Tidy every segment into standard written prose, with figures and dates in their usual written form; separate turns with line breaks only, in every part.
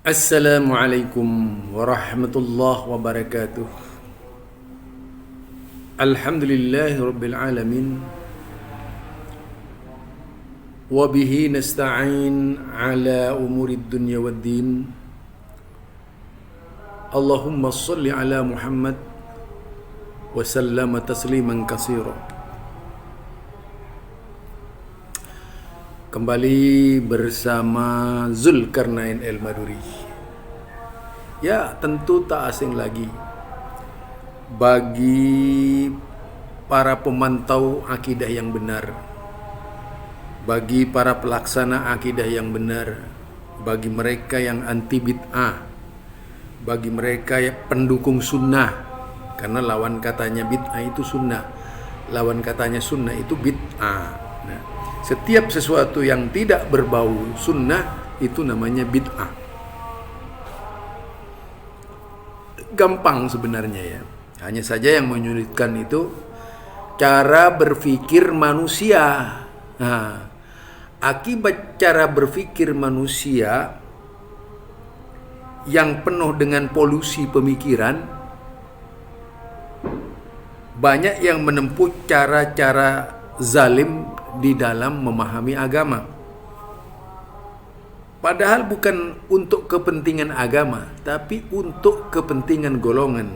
Assalamualaikum warahmatullahi wabarakatuh. Alhamdulillahi rabbil alamin. Wabihi nasta'in ala umurid dunya waddin. Allahumma salli ala Muhammad wa sallama tasliman katsira. Kembali bersama Zulkarnain El-Maduri. Ya, tentu tak asing lagi bagi para pemantau akidah yang benar, bagi para pelaksana akidah yang benar, bagi mereka yang anti bid'ah, bagi mereka yang pendukung sunnah, karena lawan katanya bid'ah itu sunnah, lawan katanya sunnah itu bid'ah. Nah, setiap sesuatu yang tidak berbau sunnah itu namanya bid'ah. Gampang sebenarnya ya. Hanya saja yang menyulitkan itu cara berpikir manusia. Nah, akibat cara berpikir manusia yang penuh dengan polusi pemikiran, banyak yang menempuh cara-cara zalim di dalam memahami agama. Padahal bukan untuk kepentingan agama, tapi untuk kepentingan golongan.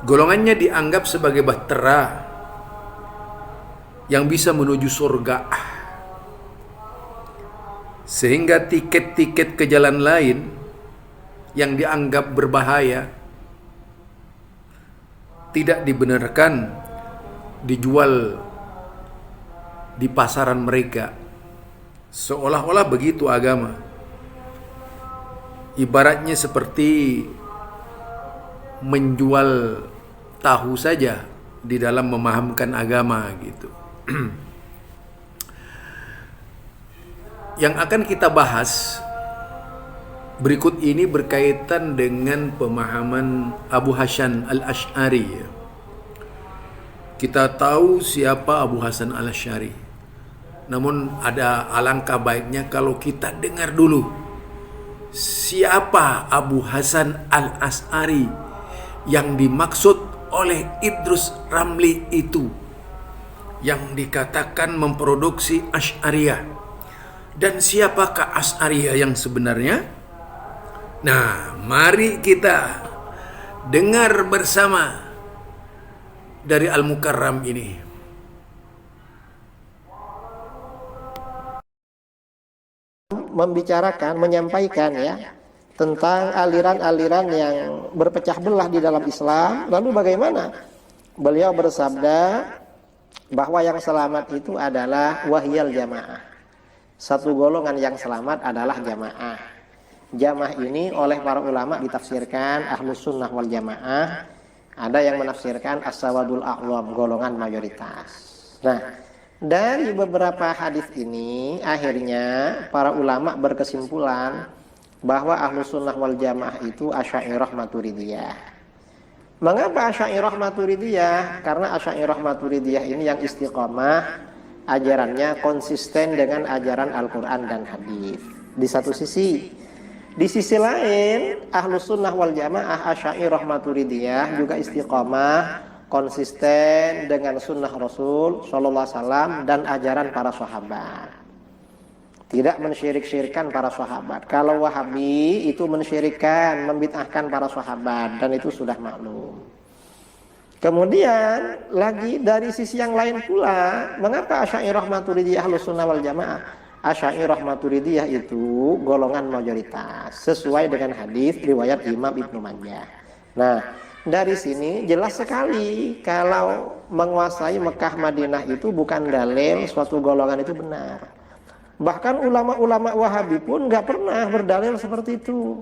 Golongannya dianggap sebagai bahtera yang bisa menuju surga. Sehingga tiket-tiket ke jalan lain yang dianggap berbahaya tidak dibenarkan dijual di pasaran mereka. Seolah-olah begitu agama. Ibaratnya seperti menjual tahu saja di dalam memahamkan agama gitu. Yang akan kita bahas berikut ini berkaitan dengan pemahaman Abu Hasan Al-Asy'ari. Kita tahu siapa Abu Hasan Al-Asy'ari. Namun ada alangkah baiknya kalau kita dengar dulu siapa Abu Hasan Al-Asy'ari yang dimaksud oleh Idrus Ramli itu, yang dikatakan memproduksi Asy'ariyah. Dan siapakah Asy'ariyah yang sebenarnya? Nah, mari kita dengar bersama dari Al-Mukarram ini.
Membicarakan, menyampaikan ya tentang aliran-aliran yang berpecah belah di dalam Islam. Lalu bagaimana? Beliau bersabda bahwa yang selamat itu adalah wahyal jamaah. Satu golongan yang selamat adalah jamaah. Jamaah ini oleh para ulama ditafsirkan ahlus sunnah wal jamaah. Ada yang menafsirkan as-sawadul a'wam, golongan mayoritas. Nah, dari beberapa hadis ini akhirnya para ulama berkesimpulan bahwa ahlus sunnah wal jamaah itu Asy'ariyah Maturidiyah. Mengapa Asy'ariyah Maturidiyah? Karena Asy'ariyah Maturidiyah ini yang istiqomah, ajarannya konsisten dengan ajaran Al-Quran dan hadis. Di satu sisi. Di sisi lain, ahlus sunnah wal jamaah Asy'ariyah Maturidiyah juga istiqomah, konsisten dengan sunnah Rasul Sallallahu Alaihi Wasallam dan ajaran para sahabat. Tidak mensyirik-syirikkan para sahabat. Kalau Wahabi itu mensyirikkan, membid'ahkan para sahabat, dan itu sudah maklum. Kemudian lagi dari sisi yang lain pula, mengapa Asy'ariyah Maturidiyah ahlus sunnah wal jamaah? Asy'ariyah Maturidiyah itu golongan mayoritas sesuai dengan hadis riwayat Imam Ibnu Majah. Nah, dari sini jelas sekali kalau menguasai Mekah Madinah itu bukan dalil suatu golongan itu benar. Bahkan ulama-ulama Wahabi pun nggak pernah berdalil seperti itu.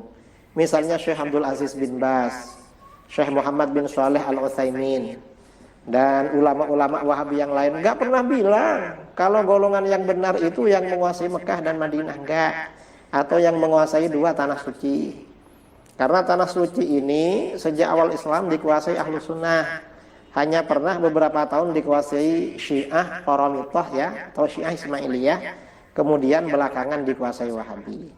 Misalnya Syekh Abdul Aziz bin Baz, Syekh Muhammad bin Shalih Al-Utsaimin, dan ulama-ulama Wahabi yang lain nggak pernah bilang kalau golongan yang benar itu yang menguasai Mekah dan Madinah, enggak, atau yang menguasai dua tanah suci. Karena tanah suci ini sejak awal Islam dikuasai ahlu sunnah. Hanya pernah beberapa tahun dikuasai Syiah Qaramithah ya, atau Syiah Ismailiyah. Kemudian belakangan dikuasai Wahabi.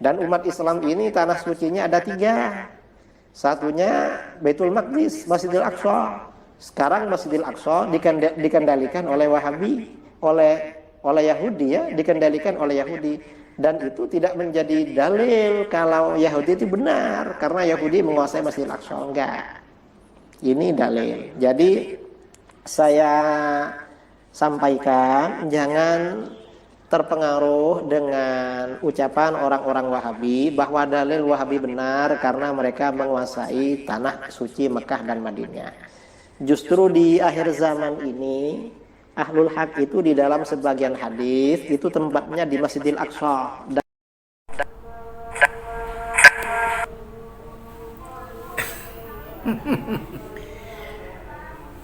Dan umat Islam ini tanah sucinya ada 3. Satunya Baitul Maqdis, Masjidil Aqsa. Sekarang Masjidil Aqsa dikendalikan oleh Wahabi, oleh Yahudi ya, dikendalikan oleh Yahudi. Dan itu tidak menjadi dalil kalau Yahudi itu benar karena Yahudi menguasai Masjidil Aqsa. Enggak. Ini dalil. Jadi saya sampaikan jangan terpengaruh dengan ucapan orang-orang Wahabi bahwa dalil Wahabi benar karena mereka menguasai tanah suci Mekah dan Madinah. Justru di akhir zaman ini Ahlul Haq itu di dalam sebagian hadis itu tempatnya di Masjidil Aqsa.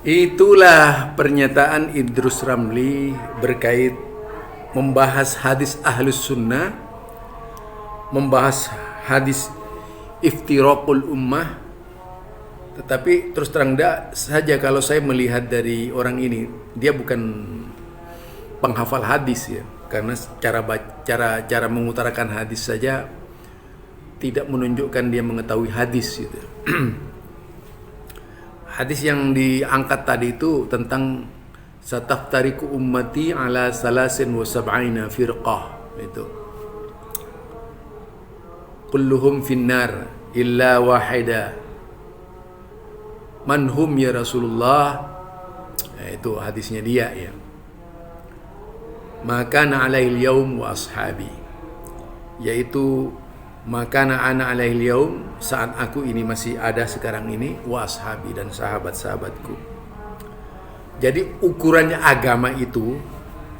Itulah pernyataan Idrus Ramli berkait membahas hadis Ahlus Sunnah, membahas hadis iftiraqul ummah. Tetapi terus terang saja kalau saya melihat dari orang ini, dia bukan penghafal hadis ya, karena cara mengutarakan hadis saja tidak menunjukkan dia mengetahui hadis gitu. Hadis yang diangkat tadi itu tentang sataftariku ummati ala salasin wa sab'ina firqah, itu kulluhum finnar illa wahida man hum ya Rasulullah. Itu hadisnya dia ya. Makana alaihil yaum wa ashabi, yaitu makana ana alaihil yaum, saat aku ini masih ada sekarang ini, wa ashabi, dan sahabat-sahabatku. Jadi ukurannya agama itu,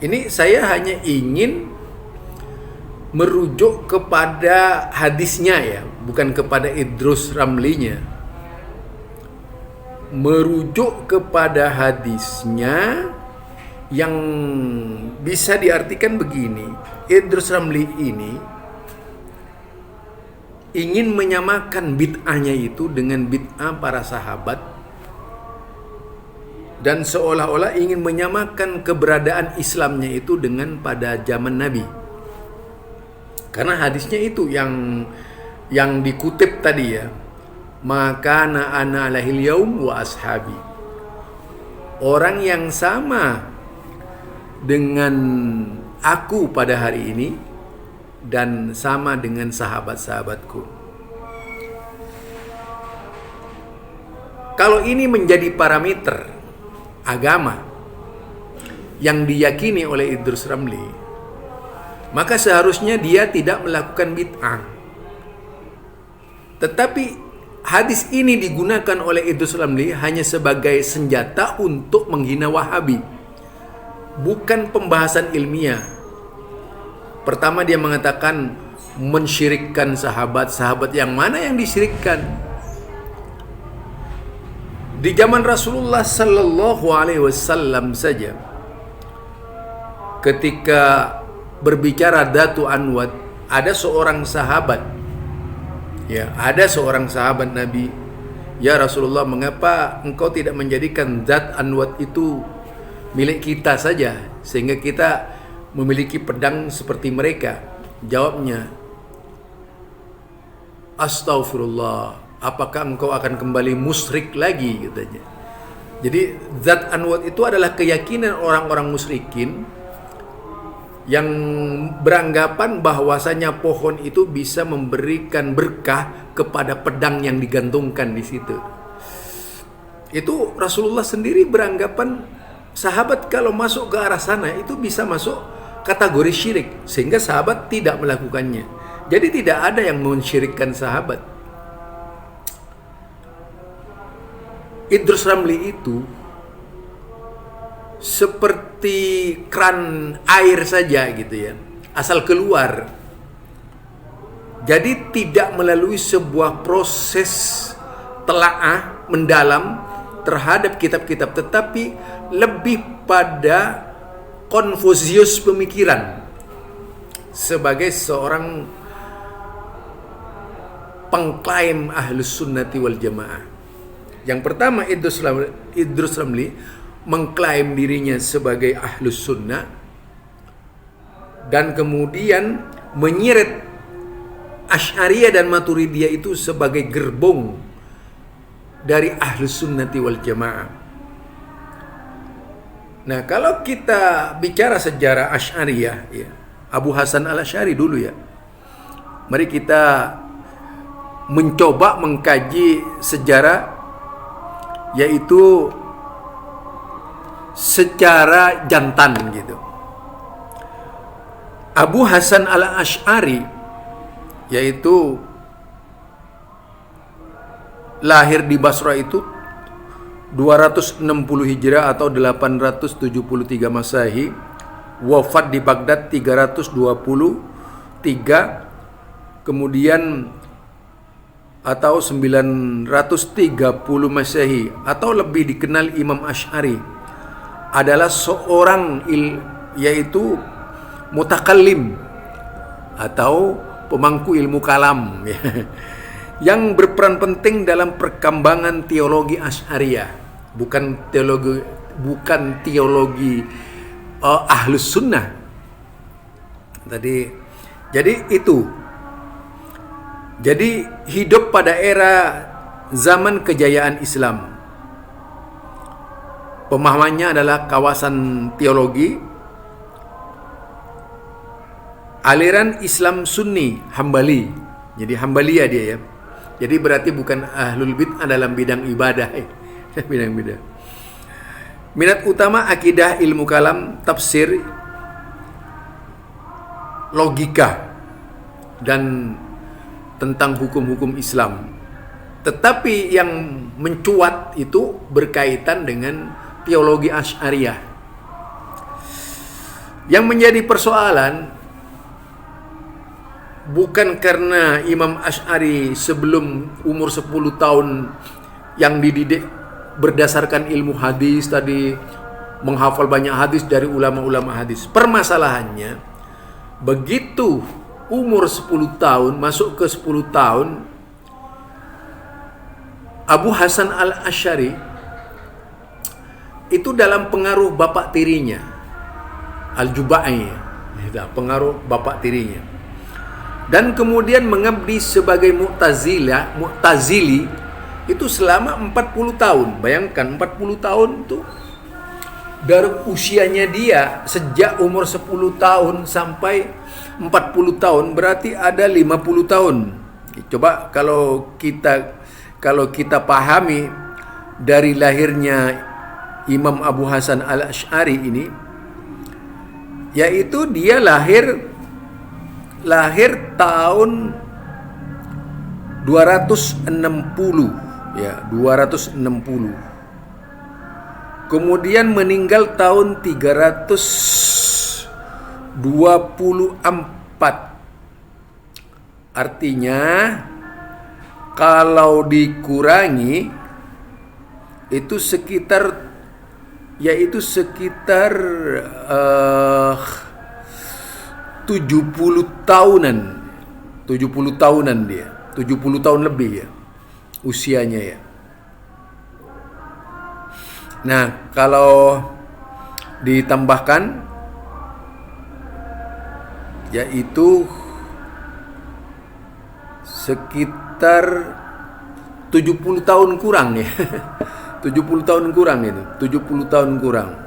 ini saya hanya ingin merujuk kepada hadisnya ya, bukan kepada Idrus Ramlinya. Merujuk kepada hadisnya yang bisa diartikan begini. Idrus Ramli ini ingin menyamakan bid'ahnya itu dengan bid'ah para sahabat, dan seolah-olah ingin menyamakan keberadaan Islamnya itu dengan pada zaman Nabi. Karena hadisnya itu yang dikutip tadi ya. Makana ana alahil yaum wa ashabi. Orang yang sama dengan aku pada hari ini dan sama dengan sahabat-sahabatku. Kalau ini menjadi parameter agama yang diyakini oleh Idrus Ramli, maka seharusnya dia tidak melakukan bid'ah. Tetapi hadis ini digunakan oleh Idrus Ramli hanya sebagai senjata untuk menghina Wahabi, bukan pembahasan ilmiah. Pertama dia mengatakan mensyirikkan sahabat yang mana yang disyirikkan? Di zaman Rasulullah sallallahu alaihi wasallam saja, ketika berbicara Datu Anwat, ada seorang sahabat Nabi, ya Rasulullah, mengapa engkau tidak menjadikan Zat Anwat itu milik kita saja sehingga kita memiliki pedang seperti mereka? Jawabnya, astaghfirullah, apakah engkau akan kembali musyrik lagi, katanya. Jadi Zat Anwat itu adalah keyakinan orang-orang musyrikin yang beranggapan bahwasanya pohon itu bisa memberikan berkah kepada pedang yang digantungkan di situ. Itu Rasulullah sendiri beranggapan sahabat kalau masuk ke arah sana itu bisa masuk kategori syirik, sehingga sahabat tidak melakukannya. Jadi tidak ada yang mensyirikkan sahabat. Idrus Ramli itu seperti keran air saja gitu ya, asal keluar. Jadi tidak melalui sebuah proses telaah mendalam terhadap kitab-kitab, tetapi lebih pada Konfusius pemikiran sebagai seorang pengklaim Ahlus Sunnati wal Jamaah. Yang pertama, Idrus Ramli mengklaim dirinya sebagai Ahlus Sunnah dan kemudian menyeret Asy'ariyah dan Maturidiyah itu sebagai gerbong dari Ahlus Sunnati wal Jamaah. Nah, kalau kita bicara sejarah Asy'ariyah, ya, Abu Hasan al-Asy'ari dulu ya. Mari kita mencoba mengkaji sejarah, yaitu secara jantan gitu. Abu Hasan al-Asy'ari yaitu lahir di Basra itu 260 Hijrah atau 873 Masehi, wafat di Baghdad 323, kemudian atau 930 Masehi, atau lebih dikenal Imam Asy'ari, adalah seorang yaitu mutakallim atau pemangku ilmu kalam yang berperan penting dalam perkembangan teologi Asy'ariyah, bukan teologi Ahlus Sunnah tadi. Jadi hidup pada era zaman kejayaan Islam. Pemahamannya adalah kawasan teologi aliran Islam Sunni Hambali. Jadi Hambaliyah dia ya. Jadi berarti bukan ahlul bid'ah dalam bidang ibadah, bidang bid'ah. Minat utama akidah, ilmu kalam, tafsir, logika, dan tentang hukum-hukum Islam. Tetapi yang mencuat itu berkaitan dengan teologi Asy'ariyah. Yang menjadi persoalan bukan karena Imam Asy'ari sebelum umur 10 tahun yang dididik berdasarkan ilmu hadis tadi, menghafal banyak hadis dari ulama-ulama hadis. Permasalahannya, begitu umur 10 tahun, masuk ke 10 tahun, Abu Hasan al-Asy'ari itu dalam pengaruh bapak tirinya, Al-Jubai, pengaruh bapak tirinya. Dan kemudian mengabdi sebagai Mu'tazili itu selama 40 tahun. Bayangkan 40 tahun itu dari usianya dia sejak umur 10 tahun sampai 40 tahun, berarti ada 50 tahun. Coba kalau kita pahami dari lahirnya Imam Abu Hasan al-Asy'ari ini, yaitu dia lahir tahun 260 ya, 260. Kemudian meninggal tahun 324. Artinya kalau dikurangi itu sekitar 70 tahunan. 70 tahunan dia. 70 tahun lebih ya usianya ya. Nah, kalau ditambahkan yaitu sekitar 70 tahun kurang ya. 70 tahun kurang itu. 70 tahun kurang.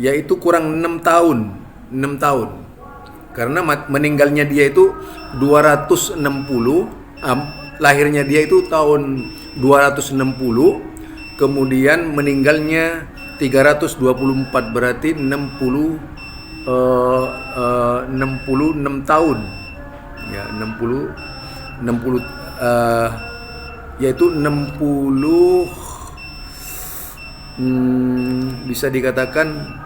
Yaitu kurang 6 tahun. 6 tahun. Karena meninggalnya dia itu 260, lahirnya dia itu tahun 260, kemudian meninggalnya 324, berarti 66 tahun. Ya, 60 yaitu 60 bisa dikatakan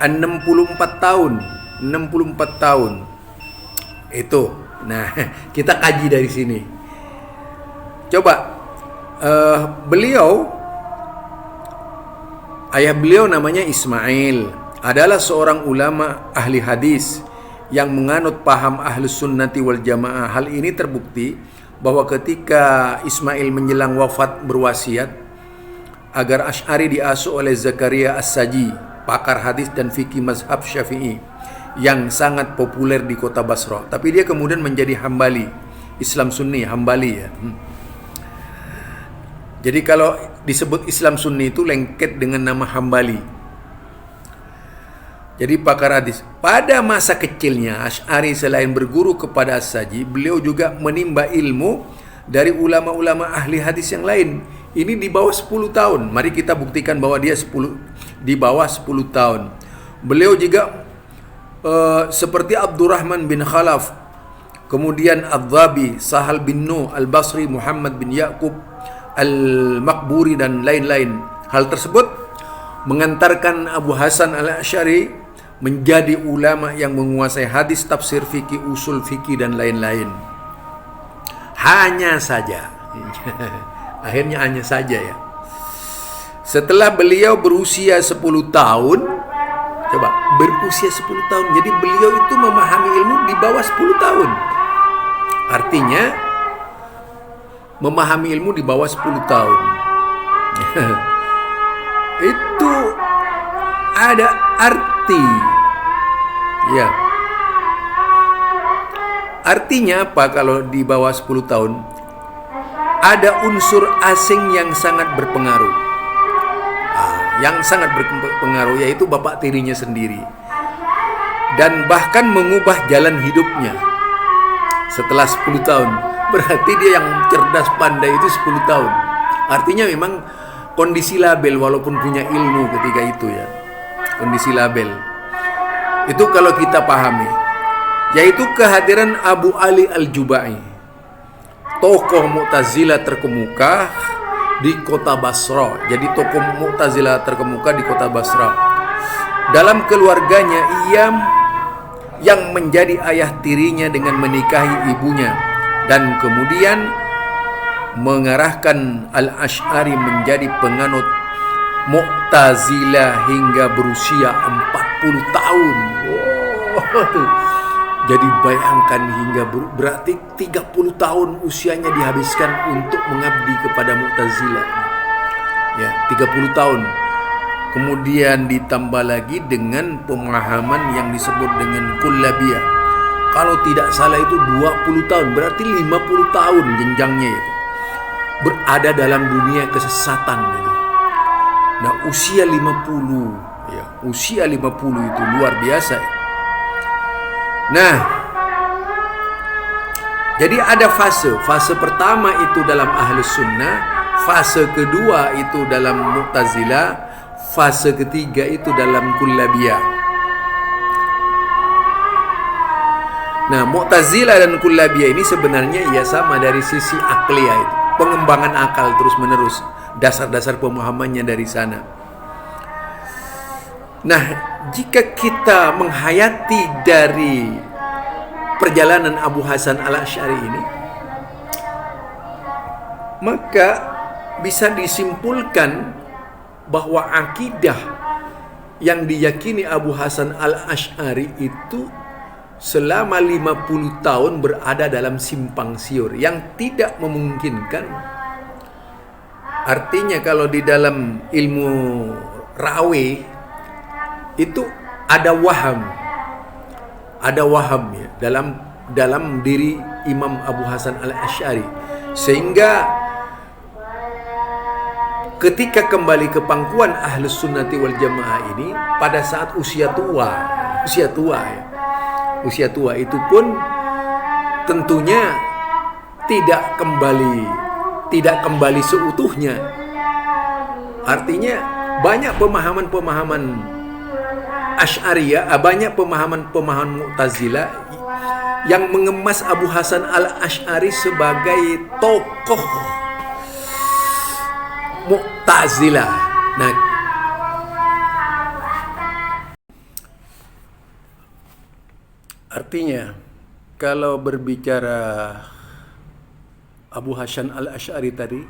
64 tahun. 64 tahun. Itu. Nah, kita kaji dari sini. Coba ayah beliau namanya Ismail, adalah seorang ulama ahli hadis yang menganut paham Ahlus Sunnati wal Jamaah. Hal ini terbukti bahwa ketika Ismail menjelang wafat berwasiat agar Asy'ari diasuh oleh Zakaria As-Saji, pakar hadis dan fikih mazhab Syafi'i, yang sangat populer di kota Basra. Tapi dia kemudian menjadi Hambali, Islam Sunni, Hambali ya. Jadi kalau disebut Islam Sunni itu lengket dengan nama Hambali. Jadi pakar hadis. Pada masa kecilnya Asy'ari selain berguru kepada As-Saji, beliau juga menimba ilmu dari ulama-ulama ahli hadis yang lain. Ini di bawah 10 tahun. Mari kita buktikan bahwa dia di bawah 10 tahun. Beliau juga seperti Abdurrahman bin Khalaf, kemudian Adz-Dzabi, Sahal bin Nuh, Al-Basri, Muhammad bin Ya'qub, Al-Maqburi dan lain-lain. Hal tersebut mengantarkan Abu Hasan Al-Asy'ari menjadi ulama yang menguasai hadis, tafsir, fikih, usul fikih dan lain-lain. Hanya saja akhirnya hanya saja ya, setelah beliau berusia 10 tahun, coba berusia 10 tahun, jadi beliau itu memahami ilmu di bawah 10 tahun. Artinya memahami ilmu di bawah 10 tahun. Itu ada arti. Ya. Artinya apa kalau di bawah 10 tahun? Ada unsur asing yang sangat berpengaruh. Yang sangat berpengaruh yaitu bapak tirinya sendiri. Dan bahkan mengubah jalan hidupnya setelah 10 tahun. Berarti dia yang cerdas pandai itu 10 tahun. Artinya memang kondisi label walaupun punya ilmu ketika itu ya. Kondisi label. Itu kalau kita pahami. Yaitu kehadiran Abu Ali Al-Jubai, tokoh Mu'tazilah terkemuka di kota Basra. Jadi tokoh Mu'tazilah terkemuka di kota Basra. Dalam keluarganya ia yang menjadi ayah tirinya dengan menikahi ibunya dan kemudian mengarahkan Al-Asy'ari menjadi penganut Mu'tazilah hingga berusia 40 tahun. Tuh. Jadi bayangkan hingga berarti 30 tahun usianya dihabiskan untuk mengabdi kepada Mu'tazilah. Ya, 30 tahun. Kemudian ditambah lagi dengan pemahaman yang disebut dengan kullabiyah. Kalau tidak salah itu 20 tahun, berarti 50 tahun jenjangnya itu. Berada dalam dunia kesesatan itu. Nah, usia 50, ya, usia 50 itu luar biasa. Nah, jadi ada fase. Fase pertama itu dalam Ahlus Sunnah, fase kedua itu dalam Mu'tazilah, fase ketiga itu dalam Kullabiyah. Nah, Mu'tazilah dan Kullabiyah ini sebenarnya ya sama dari sisi akliyah itu, pengembangan akal terus-menerus, dasar-dasar pemahamannya dari sana. Nah, jika kita menghayati dari perjalanan Abu Hasan Al-Asy'ari ini, maka bisa disimpulkan bahwa akidah yang diyakini Abu Hasan Al-Asy'ari itu selama 50 tahun berada dalam simpang siur yang tidak memungkinkan. Artinya kalau di dalam ilmu rawi itu ada waham ya dalam diri Imam Abu Hasan Al-Asy'ari, sehingga ketika kembali ke pangkuan Ahlus Sunnati wal Jamaah ini pada saat usia tua itu pun tentunya tidak kembali seutuhnya. Artinya banyak pemahaman Asy'ariyah, banyak pemahaman Mu'tazilah yang mengemas Abu Hasan Al-Asy'ari sebagai tokoh Mu'tazilah. Nah, artinya kalau berbicara Abu Hasan Al-Asy'ari tadi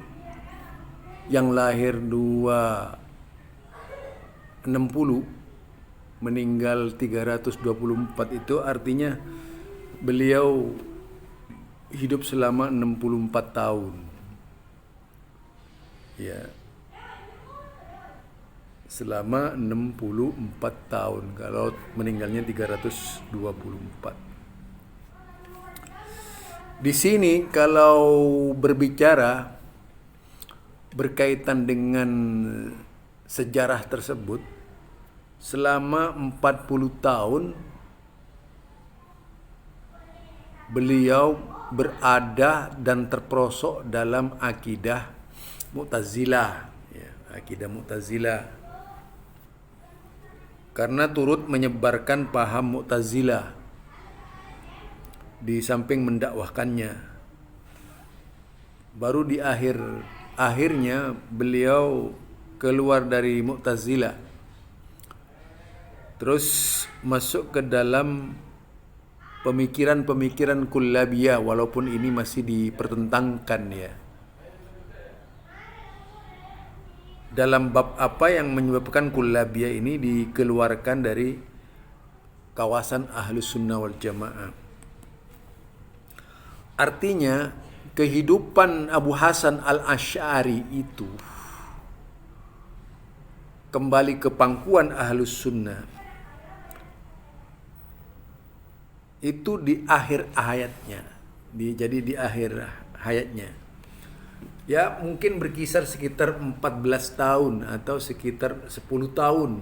yang lahir 260 meninggal 324 itu artinya beliau hidup selama 64 tahun. Ya. selama 64 tahun, kalau meninggalnya 324. Di sini kalau berbicara berkaitan dengan sejarah tersebut, selama 40 tahun beliau berada dan terperosok dalam akidah Mu'tazilah, ya, akidah Mu'tazilah, karena turut menyebarkan paham Mu'tazilah di samping mendakwahkannya. Baru di akhirnya beliau keluar dari Mu'tazilah, terus masuk ke dalam pemikiran-pemikiran kullabiyah, walaupun ini masih dipertentangkan ya. Dalam bab apa yang menyebabkan kullabiyah ini dikeluarkan dari kawasan Ahlus Sunnah wal Jamaah. Artinya kehidupan Abu Hasan al-Asy'ari itu kembali ke pangkuan Ahlus Sunnah itu di akhir hayatnya. Jadi di akhir hayatnya. Ya mungkin berkisar sekitar 14 tahun atau sekitar 10 tahun.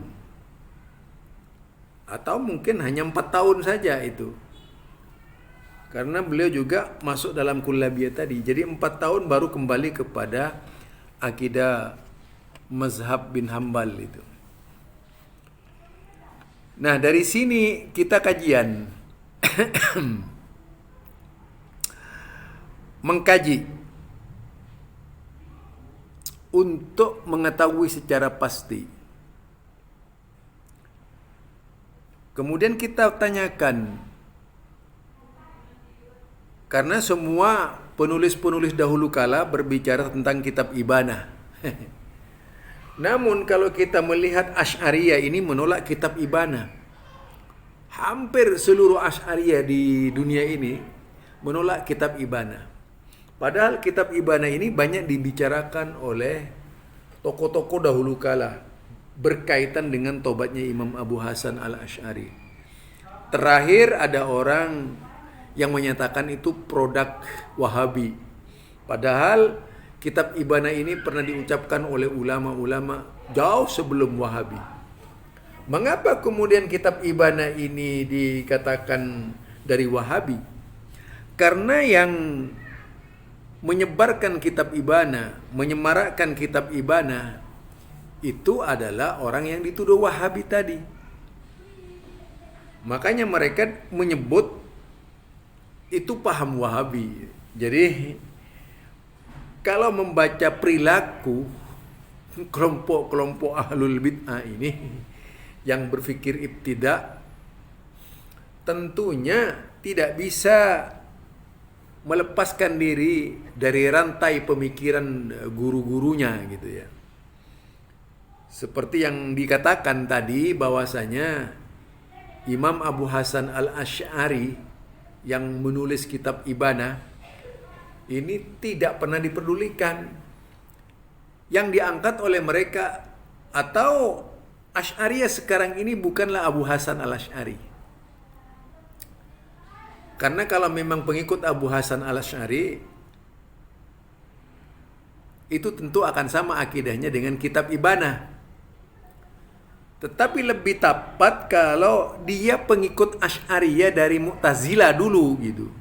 Atau mungkin hanya 4 tahun saja itu. Karena beliau juga masuk dalam kullabiyah tadi. Jadi 4 tahun baru kembali kepada akidah mazhab bin Hambal itu. Nah dari sini kita kajian mengkaji untuk mengetahui secara pasti. Kemudian kita tanyakan, karena semua penulis-penulis dahulu kala berbicara tentang kitab Ibanah. Namun kalau kita melihat Asy'ariyah ini menolak kitab Ibanah. Hampir seluruh Asy'ariyah di dunia ini menolak kitab Ibanah. Padahal kitab Ibanah ini banyak dibicarakan oleh tokoh-tokoh dahulu kala berkaitan dengan tobatnya Imam Abu Hasan al-Asy'ari. Terakhir ada orang yang menyatakan itu produk Wahabi. Padahal kitab Ibanah ini pernah diucapkan oleh ulama-ulama jauh sebelum Wahabi. Mengapa kemudian kitab Ibanah ini dikatakan dari Wahabi? Karena yang menyebarkan kitab Ibanah, menyemarakkan kitab Ibanah itu adalah orang yang dituduh Wahabi tadi. Makanya mereka menyebut itu paham Wahabi. Jadi kalau membaca perilaku kelompok-kelompok ahlul bid'ah ini yang berpikir ibtidah, tentunya tidak bisa melepaskan diri dari rantai pemikiran guru-gurunya gitu ya. Seperti yang dikatakan tadi bahwasanya Imam Abu Hasan al-Asy'ari yang menulis kitab Ibanah ini tidak pernah diperdulikan. Yang diangkat oleh mereka atau Asy'ariyah sekarang ini bukanlah Abu Hasan al-Asy'ari. Karena kalau memang pengikut Abu Hasan al-Asy'ari itu tentu akan sama akidahnya dengan kitab Ibanah. Tetapi lebih tepat kalau dia pengikut Asy'ariyah dari Mu'tazilah dulu gitu.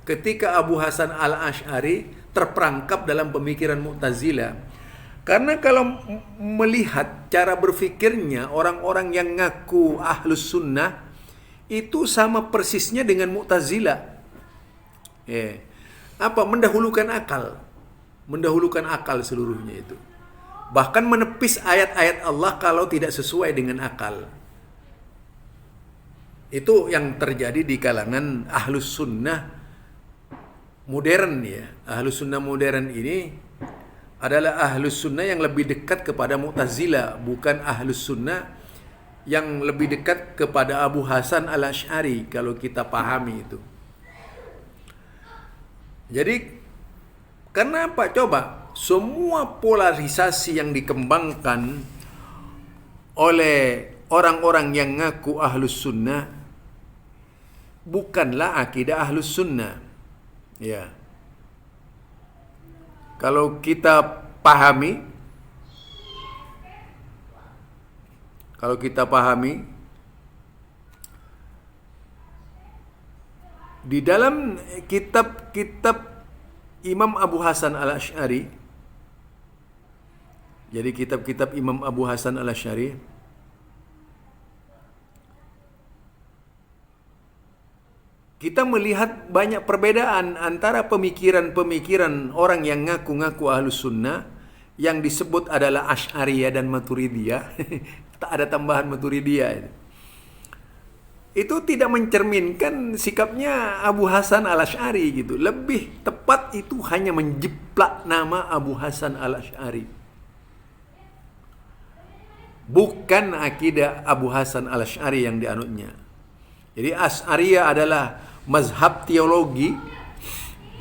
Ketika Abu Hasan al-Asy'ari terperangkap dalam pemikiran Mu'tazilah. Karena kalau melihat cara berfikirnya orang-orang yang ngaku Ahlus Sunnah itu sama persisnya dengan Mu'tazilah. Apa? Mendahulukan akal. Mendahulukan akal seluruhnya itu. Bahkan menepis ayat-ayat Allah kalau tidak sesuai dengan akal. Itu yang terjadi di kalangan Ahlus Sunnah modern ya. Ahlus Sunnah modern ini adalah Ahlus Sunnah yang lebih dekat kepada Mu'tazilah, bukan Ahlus Sunnah yang lebih dekat kepada Abu Hasan al-Asy'ari kalau kita pahami itu. Jadi kenapa coba semua polarisasi yang dikembangkan oleh orang-orang yang ngaku ahlus sunnah bukanlah akidah ahlus sunnah. Ya. Kalau kita pahami di dalam kitab-kitab Imam Abu Hasan Al-Asy'ari, jadi kitab-kitab Imam Abu Hasan Al-Asy'ari, kita melihat banyak perbedaan antara pemikiran-pemikiran orang yang ngaku-ngaku ahlus sunnah yang disebut adalah Asy'ariyah dan Maturidiyah. Tak ada tambahan Maturidiyah. Itu tidak mencerminkan sikapnya Abu Hasan Al-Asy'ari gitu. Lebih tepat itu hanya menjiplak nama Abu Hasan Al-Asy'ari. Bukan akidah Abu Hasan Al-Asy'ari yang dianutnya. Jadi Asy'ariyah adalah mazhab teologi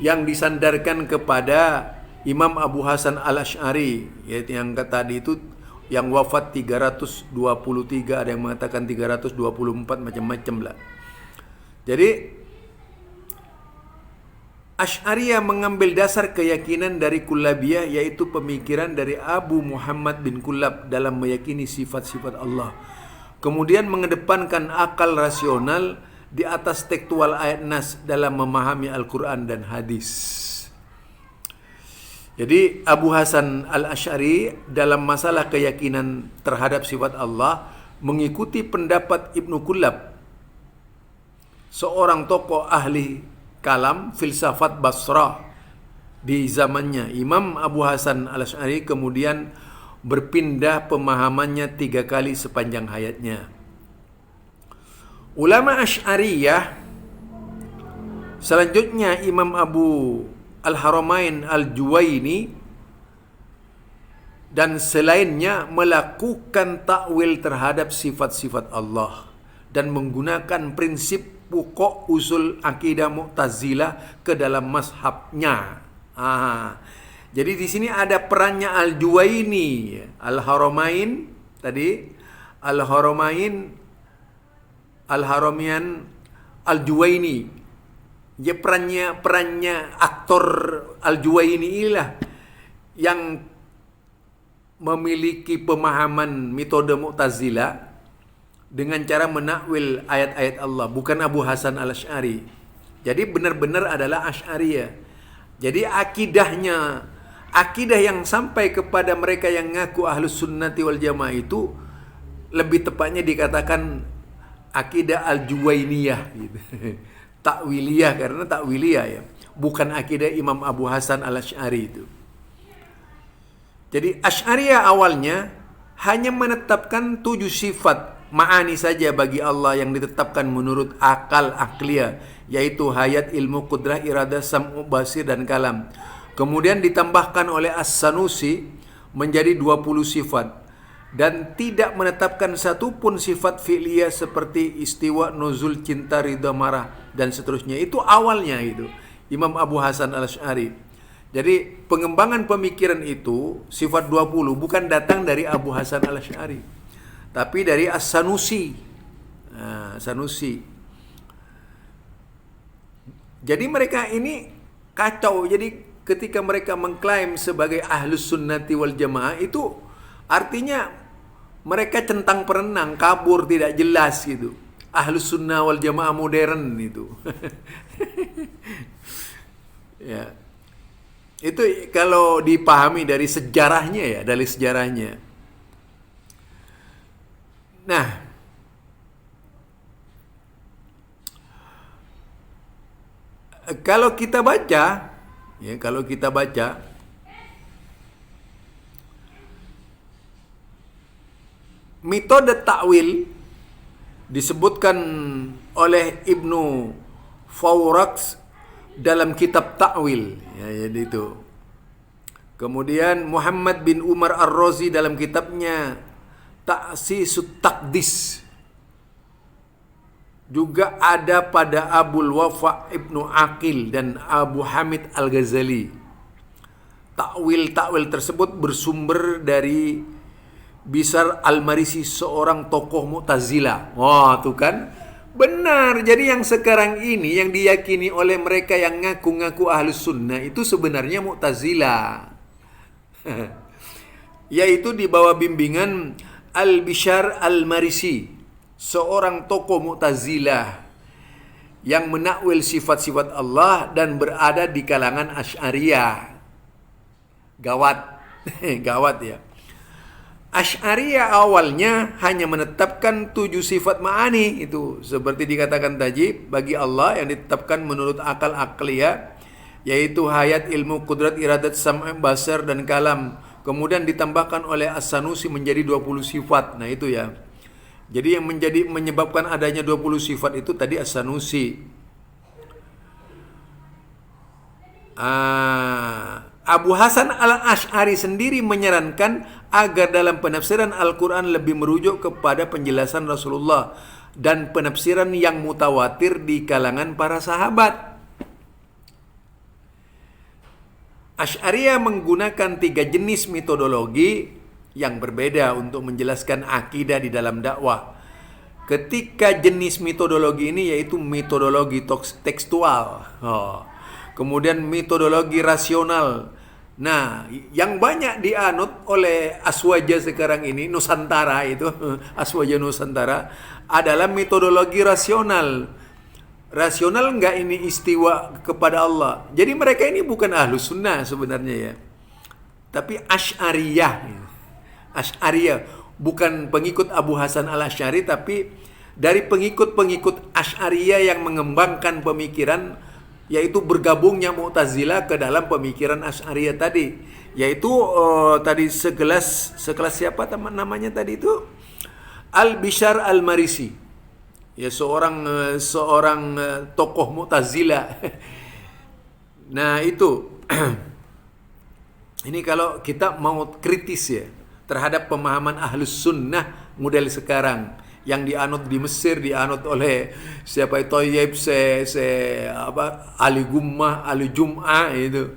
yang disandarkan kepada Imam Abu Hasan Al-Asy'ari, yaitu yang tadi itu yang wafat 323, ada yang mengatakan 324, macam-macam lah. Jadi Asy'ariyah mengambil dasar keyakinan dari Kullabiyah, yaitu pemikiran dari Abu Muhammad bin Kullab dalam meyakini sifat-sifat Allah. Kemudian mengedepankan akal rasional di atas tekstual ayat nas dalam memahami Al-Quran dan hadis. Jadi Abu Hasan Al-Asy'ari dalam masalah keyakinan terhadap sifat Allah mengikuti pendapat Ibnu Kullab, seorang tokoh ahli kalam filsafat Basrah di zamannya. Imam Abu Hasan Al-Asy'ari kemudian berpindah pemahamannya 3 kali sepanjang hayatnya. Ulama Asy'ariyah selanjutnya Imam Abu Al-Haramain Al-Juwaini dan selainnya melakukan takwil terhadap sifat-sifat Allah dan menggunakan prinsip pokok usul akidah Mu'tazilah ke dalam mazhabnya. Jadi di sini ada perannya Al-Juwaini, Al-Haramain tadi, Al-Haramian Al-Juwaini. Ya, perannya aktor Al-Juwaini inilah yang memiliki pemahaman metode Mu'tazilah dengan cara menakwil ayat-ayat Allah, bukan Abu Hasan Al-Asy'ari. Jadi benar-benar adalah Asy'ariyah. Jadi akidah yang sampai kepada mereka yang ngaku ahlus sunnati wal jamaah itu lebih tepatnya dikatakan akidah Al-Juwainiyah gitu. Takwiliyah, karena takwiliyah ya, bukan akidah Imam Abu Hasan Al-Asy'ari itu. Jadi Asy'ariyah awalnya hanya menetapkan 7 sifat ma'ani saja bagi Allah yang ditetapkan menurut akal akliyah, yaitu hayat, ilmu, qudrah, iradah, sam'u, basir dan kalam. Kemudian ditambahkan oleh As-Sanusi menjadi 20 sifat dan tidak menetapkan satu pun sifat fi'liyah seperti istiwa, nuzul, cinta, ridha, marah dan seterusnya. Itu awalnya itu Imam Abu Hasan Al-Asy'ari. Jadi pengembangan pemikiran itu sifat 20 bukan datang dari Abu Hasan Al-Asy'ari, tapi dari As-Sanusi. Sanusi. Jadi mereka ini kacau. Jadi ketika mereka mengklaim sebagai ahlus sunnati wal jamaah, itu artinya mereka centang perenang, kabur, tidak jelas gitu. Ahlus sunnah wal jamaah modern itu. Ya. Itu kalau dipahami dari sejarahnya ya, dari sejarahnya. Nah, kalau kita baca metode takwil disebutkan oleh Ibnu Fawraks dalam kitab Ta'wil, ya, jadi itu. Kemudian Muhammad bin Umar Ar-Razi dalam kitabnya Ta'sisut Taqdis. Juga ada pada Abul Wafa Ibnu Aqil dan Abu Hamid Al-Ghazali. Takwil tersebut bersumber dari Bishar Al-Marisi, seorang tokoh Mu'tazilah. Wah, tuh kan? Benar. Jadi yang sekarang ini yang diyakini oleh mereka yang ngaku-ngaku Ahlus Sunnah itu sebenarnya Mu'tazilah. Yaitu di bawah bimbingan Al-Bishar Al-Marisi, seorang tokoh Mu'tazilah yang menakwil sifat-sifat Allah dan berada di kalangan Asy'ariyah. Gawat. Gawat ya. Asy'ariyah awalnya hanya menetapkan 7 sifat ma'ani itu, seperti dikatakan tadi, bagi Allah yang ditetapkan menurut akal akliyah, yaitu hayat, ilmu, kudrat, iradat, sam', basar, dan kalam. Kemudian ditambahkan oleh As-Sanusi menjadi 20 sifat. Nah itu ya. Jadi yang menyebabkan adanya 20 sifat itu tadi As-Sanusi. Abu Hasan Al-Asy'ari sendiri menyarankan agar dalam penafsiran Al-Quran lebih merujuk kepada penjelasan Rasulullah dan penafsiran yang mutawatir di kalangan para sahabat. Asy'ariyah menggunakan 3 jenis metodologi yang berbeda untuk menjelaskan akidah di dalam dakwah. Ketika jenis metodologi ini yaitu metodologi tekstual, kemudian metodologi rasional. Nah, yang banyak dianut oleh Aswaja sekarang ini, Nusantara itu, Aswaja Nusantara, adalah metodologi rasional. Rasional enggak ini istiwa kepada Allah. Jadi mereka ini bukan Ahlus Sunnah sebenarnya ya, tapi Asy'ariyah. Asy'ariyah, bukan pengikut Abu Hasan Al-Asy'ari, tapi dari pengikut-pengikut Asy'ariyah yang mengembangkan pemikiran, yaitu bergabungnya Mu'tazilah ke dalam pemikiran Asy'ariyah tadi, yaitu tadi sekelas siapa namanya tadi itu? Al-Bishar Al-Marisi. Ya, seorang tokoh Mu'tazilah. Nah, itu. Ini kalau kita mau kritis ya terhadap pemahaman Ahlus Sunnah model sekarang yang dianut di Mesir, dianut oleh siapa itu, Thayyib Ali Gummah, Ali Jum'ah itu,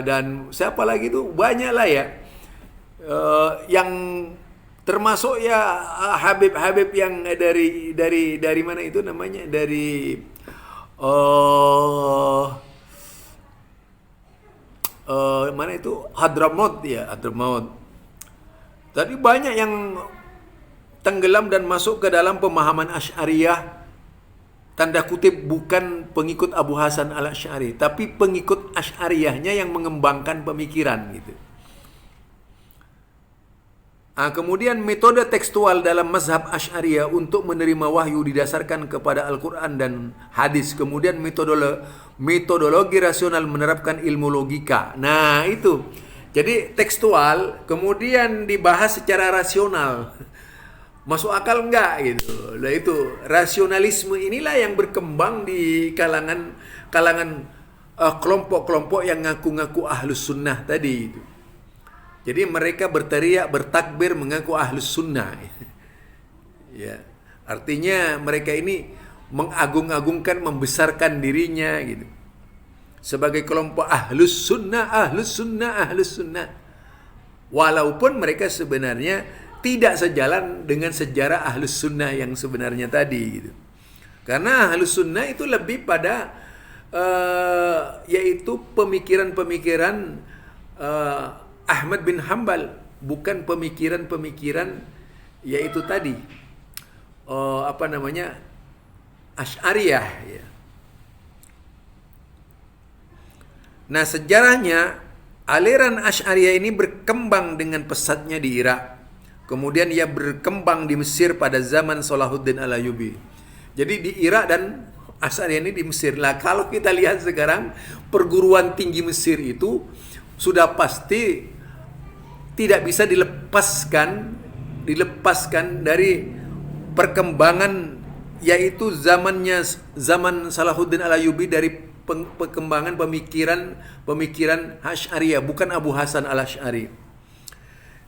dan siapa lagi itu, banyak lah ya, yang termasuk ya Habib yang dari mana itu namanya, dari mana itu, Hadramaut ya, Hadramaut. Tadi banyak yang tenggelam dan masuk ke dalam pemahaman Asy'ariyah, tanda kutip bukan pengikut Abu Hasan Al-Asy'ari, tapi pengikut Asy'ariyahnya yang mengembangkan pemikiran gitu. Kemudian metode tekstual dalam mazhab Asy'ariyah untuk menerima wahyu didasarkan kepada Al-Quran dan hadis. Kemudian metodologi rasional menerapkan ilmu logika. Nah itu, jadi tekstual kemudian dibahas secara rasional. Masuk akal enggak gitu. Nah itu rasionalisme inilah yang berkembang di kalangan kelompok-kelompok yang ngaku-ngaku Ahlus Sunnah tadi itu. Jadi mereka berteriak, bertakbir mengaku Ahlus Sunnah. Ya, artinya mereka ini mengagung-agungkan, membesarkan dirinya gitu. Sebagai kelompok Ahlus Sunnah, Ahlus Sunnah, Ahlus Sunnah. Walaupun mereka sebenarnya tidak sejalan dengan sejarah Ahlus Sunnah yang sebenarnya tadi gitu. Karena Ahlus Sunnah itu lebih pada yaitu pemikiran-pemikiran Ahmad bin Hanbal, bukan pemikiran-pemikiran yaitu tadi Asy'ariyah ya. Nah, sejarahnya aliran Asy'ariyah ini berkembang dengan pesatnya di Irak. Kemudian ia berkembang di Mesir pada zaman Salahuddin Al-Ayyubi. Jadi di Irak dan Asy'ariyah ini di Mesir. Lah kalau kita lihat sekarang perguruan tinggi Mesir itu sudah pasti tidak bisa dilepaskan dari perkembangan, yaitu zaman Salahuddin Al-Ayyubi, dari perkembangan pemikiran Asy'ariyah, bukan Abu Hasan Al-Asy'ari.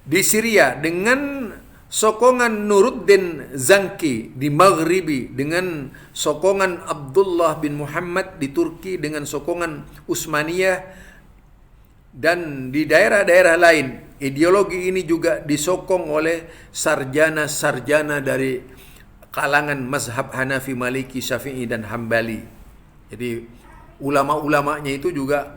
Di Syria dengan sokongan Nuruddin Zanki di Maghribi, dengan sokongan Abdullah bin Muhammad di Turki, dengan sokongan Utsmaniyah Dan di daerah-daerah lain, ideologi ini juga disokong oleh sarjana-sarjana dari kalangan mazhab Hanafi, Maliki, Syafi'i, dan Hambali. Jadi ulama-ulamanya itu juga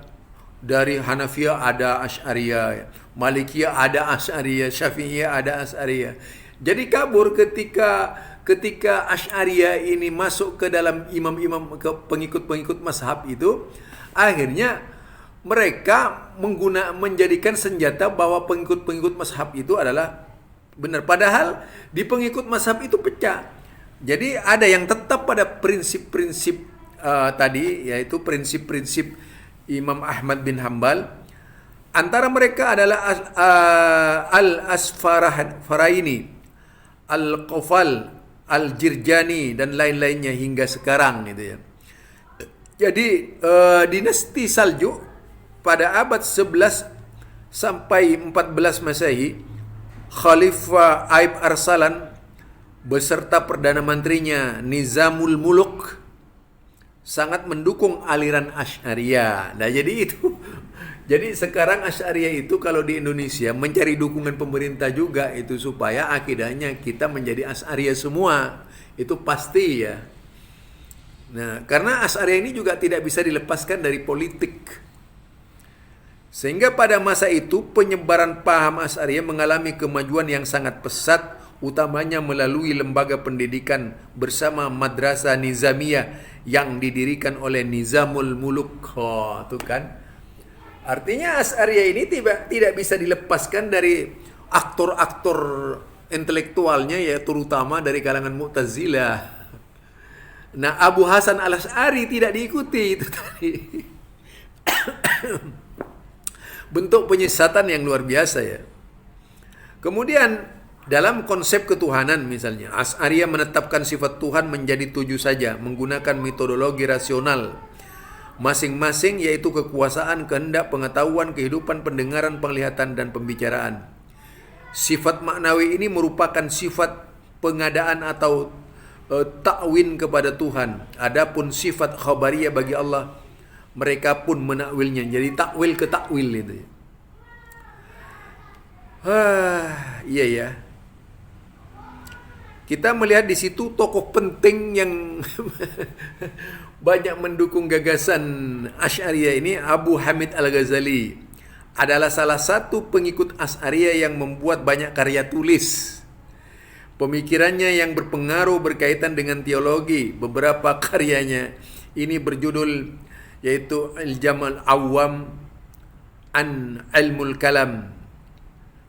dari Hanafiyah ada Asy'ariyah, Malikiyah ada Asy'ariyah, Syafi'iyah ada Asy'ariyah. Jadi kabur ketika Asy'ariyah ini masuk ke dalam imam-imam, ke pengikut-pengikut mazhab itu, akhirnya mereka menjadikan senjata bahwa pengikut-pengikut mazhab itu adalah benar. Padahal di pengikut mazhab itu pecah. Jadi ada yang tetap pada prinsip-prinsip tadi, yaitu prinsip-prinsip Imam Ahmad bin Hambal. Antara mereka adalah Al-Asfaraini, Al-Qafal, Al-Jirjani, dan lain-lainnya hingga sekarang gitu ya. Jadi dinasti Saljuk pada abad 11 sampai 14 Masehi, Khalifah Aib Arsalan beserta Perdana Menterinya Nizamul Muluk sangat mendukung aliran Asy'ariyah. Nah, jadi itu. Jadi sekarang Asy'ariyah itu kalau di Indonesia mencari dukungan pemerintah juga itu supaya akidahnya kita menjadi Asy'ariyah semua. Itu pasti ya. Nah, karena Asy'ariyah ini juga tidak bisa dilepaskan dari politik. Sehingga pada masa itu penyebaran paham Asy'ariyah mengalami kemajuan yang sangat pesat, utamanya melalui lembaga pendidikan bersama Madrasah Nizamiyah yang didirikan oleh Nizamul Muluk. Oh, itu kan. Artinya Asy'ariyah ini tidak bisa dilepaskan dari aktor-aktor intelektualnya, ya terutama dari kalangan Mu'tazilah. Nah, Abu Hasan al-Asy'ari tidak diikuti itu tadi. Bentuk penyesatan yang luar biasa ya. Kemudian dalam konsep ketuhanan misalnya, Asy'ariyah menetapkan sifat Tuhan menjadi 7 saja menggunakan metodologi rasional masing-masing, yaitu kekuasaan, kehendak, pengetahuan, kehidupan, pendengaran, penglihatan, dan pembicaraan. Sifat maknawi ini merupakan sifat pengadaan atau takwin kepada Tuhan. Adapun sifat khabariyah bagi Allah, mereka pun menakwilnya. Jadi takwil ke takwil itu. Iya ya. Kita melihat di situ tokoh penting yang banyak mendukung gagasan Asy'ariyah ini. Abu Hamid Al-Ghazali adalah salah satu pengikut Asy'ariyah yang membuat banyak karya tulis. Pemikirannya yang berpengaruh berkaitan dengan teologi. Beberapa karyanya ini berjudul yaitu Al-Jamal Awam an Ilmul Kalam,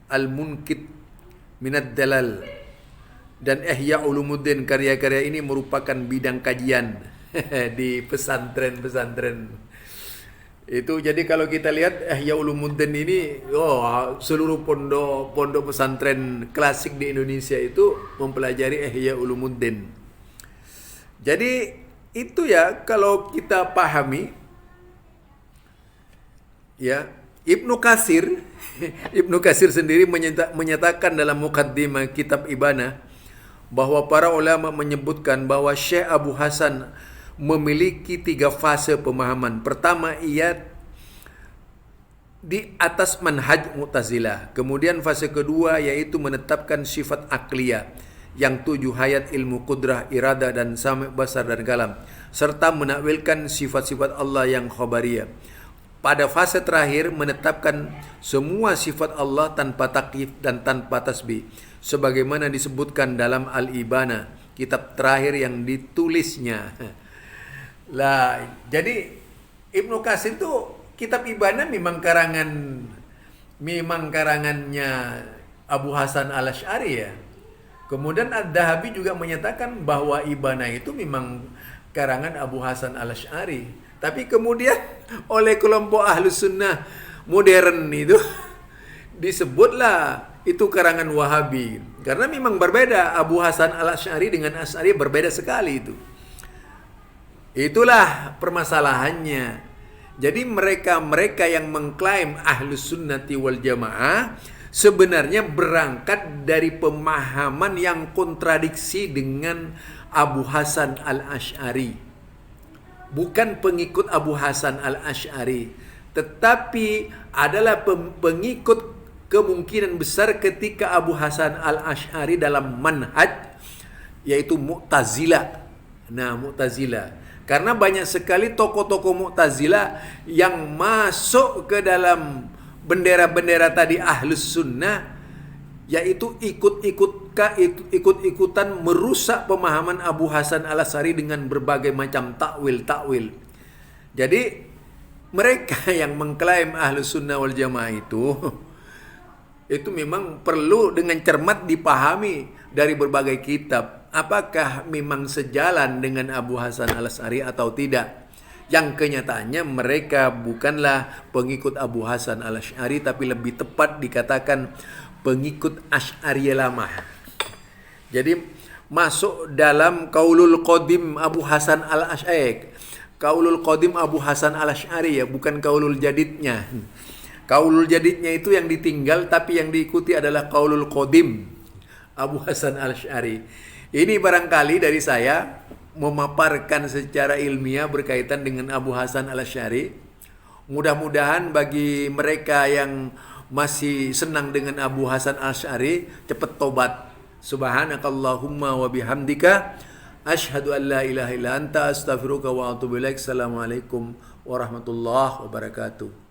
Al-Munkit Minad Dalal, dan Ihya Ulumuddin. Karya-karya ini merupakan bidang kajian di pesantren-pesantren itu. Jadi kalau kita lihat Ihya Ulumuddin ini, seluruh pondok pesantren klasik di Indonesia itu mempelajari Ihya Ulumuddin. Jadi itu ya, kalau kita pahami ya. Ibnu Katsir sendiri menyatakan dalam muqaddimah kitab Ibanah bahwa para ulama menyebutkan bahwa Syekh Abu Hasan memiliki 3 fase pemahaman. Pertama, ia di atas manhaj Mu'tazilah. Kemudian fase kedua yaitu menetapkan sifat akliyah yang 7 hayat, ilmu, kudrah, iradah, dan sami', basar, dan kalam, serta menakwilkan sifat-sifat Allah yang khabariyah. Pada fase terakhir menetapkan semua sifat Allah tanpa takyif dan tanpa tasbih, sebagaimana disebutkan dalam Al-Ibana, kitab terakhir yang ditulisnya. Lah, jadi Ibnu Katsir itu kitab Ibana memang karangannya Abu Hasan al-Asy'ari ya. Kemudian Ad-Dahabi juga menyatakan bahwa Ibana itu memang karangan Abu Hasan al-Asy'ari. Tapi kemudian oleh kelompok Ahlus Sunnah modern itu disebutlah itu karangan Wahabi. Karena memang berbeda, Abu Hasan al-Asy'ari dengan Asy'ari berbeda sekali itu. Itulah permasalahannya. Jadi mereka yang mengklaim Ahlus Sunnati wal Jamaah sebenarnya berangkat dari pemahaman yang kontradiksi dengan Abu Hasan al-Asy'ari. Bukan pengikut Abu Hasan al-Asy'ari, tetapi adalah pengikut kemungkinan besar ketika Abu Hasan al-Asy'ari dalam manhaj, yaitu Mu'tazilah. Nah, Mu'tazilah. Karena banyak sekali tokoh-tokoh Mu'tazilah yang masuk ke dalam bendera-bendera tadi Ahlus Sunnah, yaitu ikut-ikutan merusak pemahaman Abu Hasan al-Asy'ari dengan berbagai macam takwil. Jadi mereka yang mengklaim Ahlus Sunnah wal Jamaah itu memang perlu dengan cermat dipahami dari berbagai kitab. Apakah memang sejalan dengan Abu Hasan al-Asy'ari atau tidak? Yang kenyataannya mereka bukanlah pengikut Abu Hasan al-Asy'ari, tapi lebih tepat dikatakan pengikut Asy'ariyah lama. Jadi masuk dalam Qaulul Qadim Abu Hasan al-Asy'ari. Qaulul Qadim Abu Hasan al-Asy'ari, ya, bukan Qaulul Jadidnya. Qaulul Jadidnya itu yang ditinggal, tapi yang diikuti adalah Qaulul Qadim Abu Hasan al-Asy'ari. Ini barangkali dari saya memaparkan secara ilmiah berkaitan dengan Abu Hasan al-Asy'ari. Mudah-mudahan bagi mereka yang masih senang dengan Abu Hasan al-Asy'ari cepat tobat. Subhanakallahumma wa bihamdika asyhadu an la ilaha illa anta astaghfiruka wa atubu ilaik. Assalamualaikum warahmatullahi wabarakatuh.